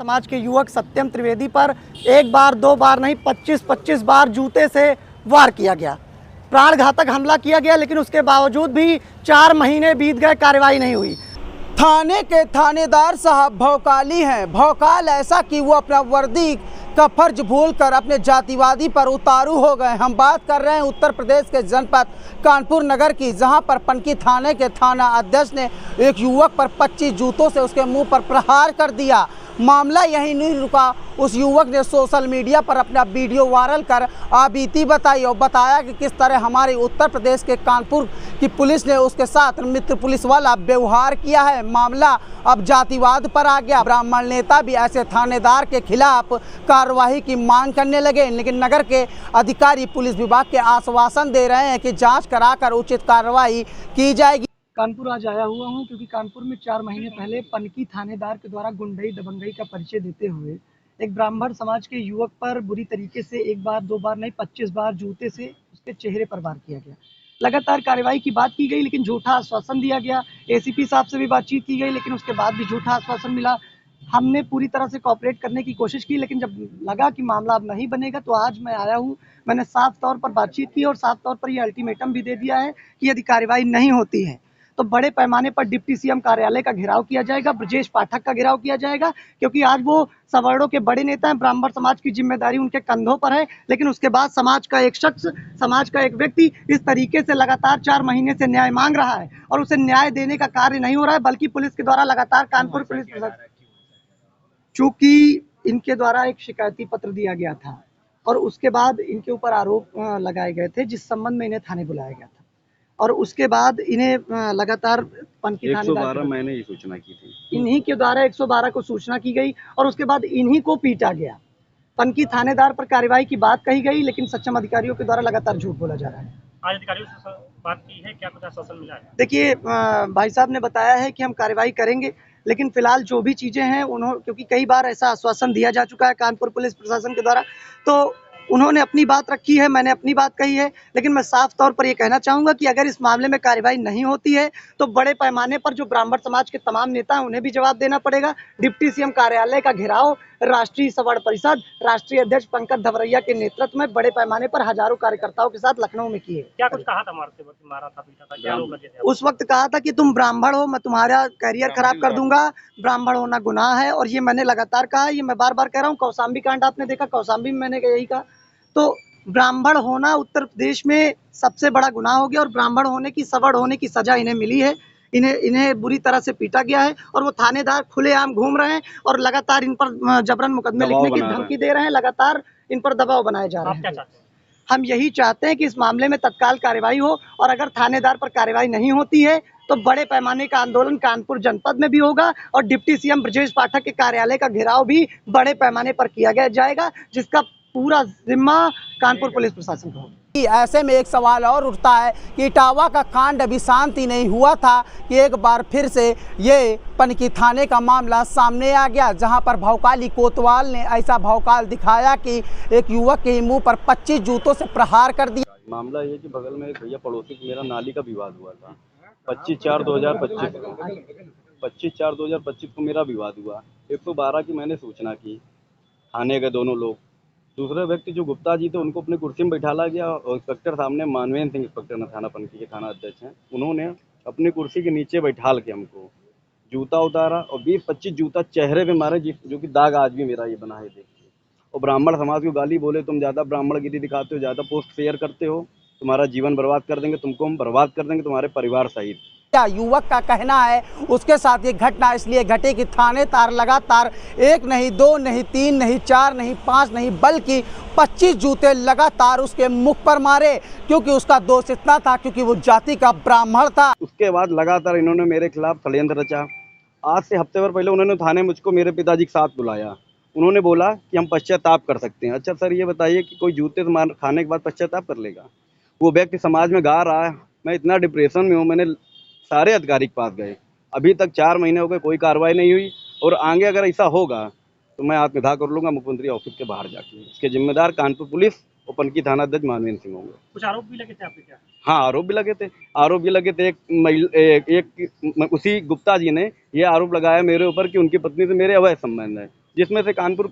समाज के युवक सत्यम त्रिवेदी पर एक बार दो बार नहीं 25-25 बार जूते से वार किया गया, प्राण घातक हमला किया गया, लेकिन उसके बावजूद भी 4 महीने बीत गए, कार्रवाई नहीं हुई। थाने के थानेदार साहब भौकाली हैं। भौकाल ऐसा कि वो अपना वर्दी का फर्ज भूलकर अपने जातिवादी पर उतारू हो गए। हम बात कर रहे हैं उत्तर प्रदेश के जनपद कानपुर नगर की, जहां पर पनकी थाने के थाना अध्यक्ष ने एक युवक पर 25 जूतों से उसके मुंह पर प्रहार कर दिया। मामला यहीं नहीं रुका, उस युवक ने सोशल मीडिया पर अपना वीडियो वायरल कर आपबीती बताई और बताया कि किस तरह हमारे उत्तर प्रदेश के कानपुर की पुलिस ने उसके साथ मित्र पुलिस वाला व्यवहार किया है। मामला अब जातिवाद पर आ गया। ब्राह्मण नेता भी ऐसे थानेदार के खिलाफ कार्रवाई की मांग करने लगे, लेकिन नगर के अधिकारी पुलिस विभाग के आश्वासन दे रहे हैं कि जाँच कराकर उचित कार्रवाई की जाएगी। कानपुर आज आया हुआ हूं क्योंकि कानपुर में 4 महीने पहले पनकी थानेदार के द्वारा गुंडई दबंगई का परिचय देते हुए एक ब्राह्मण समाज के युवक पर बुरी तरीके से एक बार दो बार नहीं 25 बार जूते से उसके चेहरे पर वार किया गया। लगातार कार्रवाई की बात की गई, लेकिन झूठा आश्वासन दिया गया। एसीपी साहब से भी बातचीत की गई, लेकिन उसके बाद भी झूठा आश्वासन मिला। हमने पूरी तरह से कोऑपरेट करने की कोशिश की, लेकिन जब लगा कि मामला अब नहीं बनेगा तो आज मैं आया हूँ। मैंने साफ तौर पर बातचीत की और साफ तौर पर यह अल्टीमेटम भी दे दिया है कि यदि कार्रवाई नहीं होती है तो बड़े पैमाने पर डिप्टी सीएम कार्यालय का घेराव किया जाएगा, ब्रजेश पाठक का घेराव किया जाएगा, क्योंकि आज वो सवर्णों के बड़े नेता हैं। ब्राह्मण समाज की जिम्मेदारी उनके कंधों पर है, लेकिन उसके बाद समाज का एक शख्स, समाज का एक व्यक्ति इस तरीके से लगातार 4 महीने से न्याय मांग रहा है और उसे न्याय देने का कार्य नहीं हो रहा है, बल्कि पुलिस के द्वारा लगातार कानपुर पुलिस, चूंकि इनके द्वारा एक शिकायती पत्र दिया गया था और उसके बाद इनके ऊपर आरोप लगाए गए थे, जिस संबंध में इन्हें थाने बुलाया गया था और उसके बाद इन्हें लगातार पनकी थानेदार मैंने ये सूचना की थी, इन्हीं के द्वारा 112 को सूचना की गई और उसके बाद इन्हीं को पीटा गया। पनकी थानेदार पर कार्रवाई की बात कही गई, लेकिन सक्षम अधिकारियों के द्वारा लगातार झूठ बोला जा रहा है। आज अधिकारियों से बात की है, क्या कुछ आश्वासन मिला है? देखिए, भाई साहब ने बताया है कि हम कार्रवाई करेंगे, लेकिन फिलहाल जो भी चीजें हैं क्योंकि कई बार ऐसा आश्वासन दिया जा चुका है कानपुर पुलिस प्रशासन के द्वारा, तो उन्होंने अपनी बात रखी है, मैंने अपनी बात कही है, लेकिन मैं साफ तौर पर यह कहना चाहूंगा कि अगर इस मामले में कार्रवाई नहीं होती है तो बड़े पैमाने पर जो ब्राह्मण समाज के तमाम नेता हैं उन्हें भी जवाब देना पड़ेगा। डिप्टी सीएम कार्यालय का घेराव राष्ट्रीय सवर्ण परिषद राष्ट्रीय अध्यक्ष पंकज धवरैया के नेतृत्व में बड़े पैमाने पर हजारों कार्यकर्ताओं के साथ लखनऊ में किए। क्या कुछ कहा था? मारा था, पीटा था, क्या आरोप लगे थे? उस वक्त कहा था कि तुम ब्राह्मण हो, मैं तुम्हारा करियर खराब कर दूंगा, ब्राह्मण होना गुनाह है, और ये मैंने लगातार कहा, ये मैं बार बार कह रहा हूँ। कौशाम्बी कांड आपने देखा, कौशाम्बी में मैंने यही कहा। तो ब्राह्मण होना उत्तर प्रदेश में सबसे बड़ा गुनाह हो गया और ब्राह्मण होने की, सवर्ण होने की सजा इन्हें मिली है। इन्हें बुरी तरह से पीटा गया है और वो थानेदार खुलेआम घूम रहे हैं और लगातार इन पर जबरन मुकदमे लिखने की धमकी दे रहे हैं, लगातार इन पर दबाव बनाए जा रहे हैं। हम यही चाहते हैं कि इस मामले में तत्काल कार्रवाई हो और अगर थानेदार पर कार्रवाई नहीं होती है तो बड़े पैमाने का आंदोलन कानपुर जनपद में भी होगा और डिप्टी सीएम ब्रजेश पाठक के कार्यालय का घेराव भी बड़े पैमाने पर किया जाएगा, जिसका पूरा जिम्मा कानपुर पुलिस प्रशासन को होगा। ऐसे में एक सवाल और उठता है कि इटावा का कांड अभी शांति नहीं हुआ था कि एक बार फिर से ये पनकी थाने का मामला सामने आ गया, जहां पर भौकाली कोतवाल ने ऐसा भौकाल दिखाया कि एक युवक के मुंह पर 25 जूतों से प्रहार कर दिया। मामला ये कि बगल में एक भैया पड़ोसी की मेरा नाली का विवाद हुआ था 25/4/2025 को। 25/4/2025 को मेरा विवाद हुआ। 112 की मैंने सूचना की, थाने गए दोनों लोग। दूसरे व्यक्ति जो गुप्ता जी थे उनको अपनी कुर्सी में बैठाला गया और इंस्पेक्टर सामने मानवेंद्र सिंह इंस्पेक्टर थाना पनकी के थाना अध्यक्ष हैं, उन्होंने अपनी कुर्सी के नीचे बैठाल के हमको जूता उतारा और 20-25 जूता चेहरे पे मारे, जो कि दाग आज भी मेरा ये बना है देखिए। और ब्राह्मण समाज को गाली बोले, तुम ज़्यादा ब्राह्मणगिरी दिखाते हो, ज़्यादा पोस्ट शेयर करते हो, तुम्हारा जीवन बर्बाद कर देंगे, तुमको हम बर्बाद कर देंगे, तुम्हारे परिवार सहित। युवक का कहना है उसके साथ ये घटना इसलिए घटे कि थानेदार लगातार 1 नहीं 2 नहीं 3 नहीं 4 नहीं 5 नहीं बल्कि 25 जूते लगातार उसके मुख पर मारे, क्योंकि उसका दोष इतना था क्योंकि वो जाति का ब्राह्मण था। उसके बाद लगातार इन्होंने मेरे खिलाफ षड्यंत्र रचा। आज से हफ्ते भर पहले उन्होंने थाने मुझको मेरे पिताजी के साथ बुलाया। उन्होंने बोला कि हम पश्चाताप कर सकते हैं। अच्छा सर, ये बताइए कि कोई जूते से मार खाने के बाद पश्चाताप कर लेगा? वो व्यक्ति समाज में गा रहा है, मैं इतना डिप्रेशन में हूँ, मैंने सारे अधिकारी के पास गए, अभी तक 4 महीने हो गए, कोई कार्रवाई नहीं हुई। और आगे अगर ऐसा होगा तो मैं आत्मदाह कर लूँगा मुख्यमंत्री ऑफिस के बाहर जाके। इसके जिम्मेदार कानपुर पुलिस और पनकी थाना अध्यक्ष मानवेंद्र सिंह होंगे। कुछ आरोप भी लगे थे आपके? क्या? हाँ, आरोप भी लगे थे। आरोप ये लगे थे, एक उसी गुप्ता जी ने ये आरोप लगाया मेरे ऊपर कि उनकी पत्नी से मेरे अवैध संबंध है। जिसमें से कानपुर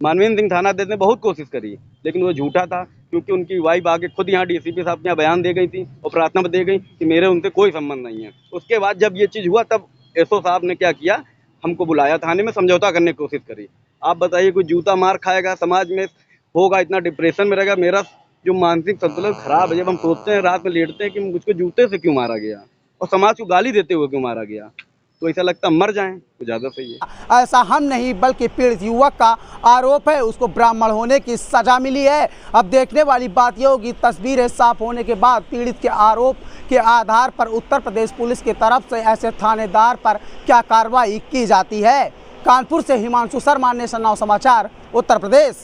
मानवेंद्र सिंह थानाध्यक्ष ने बहुत कोशिश करी, लेकिन वो झूठा था, क्योंकि उनकी वाइफ आके खुद यहाँ डीसीपी साहब के यहाँ बयान दे गई थी और प्रार्थना में दे गई कि मेरे उनसे कोई संबंध नहीं है। उसके बाद जब ये चीज़ हुआ तब एसओ साहब ने क्या किया, हमको बुलाया थाने में, समझौता करने की कोशिश करी। आप बताइए, कोई जूता मार खाएगा, समाज में होगा, इतना डिप्रेशन में रहेगा। मेरा जो मानसिक संतुलन खराब है, जब हम सोचते हैं रात में लेटते हैं कि मुझको जूते से क्यों मारा गया और समाज को गाली देते हुए क्यों मारा गया, तो ऐसा लगता मर जाएं तो ज़्यादा सही है। ऐसा हम नहीं बल्कि पीड़ित युवक का आरोप है, उसको ब्राह्मण होने की सजा मिली है। अब देखने वाली बात यह होगी, तस्वीरें साफ होने के बाद पीड़ित के आरोप के आधार पर उत्तर प्रदेश पुलिस की तरफ से ऐसे थानेदार पर क्या कार्रवाई की जाती है। कानपुर से हिमांशु शर्मा, नेशन नाउ समाचार, उत्तर प्रदेश।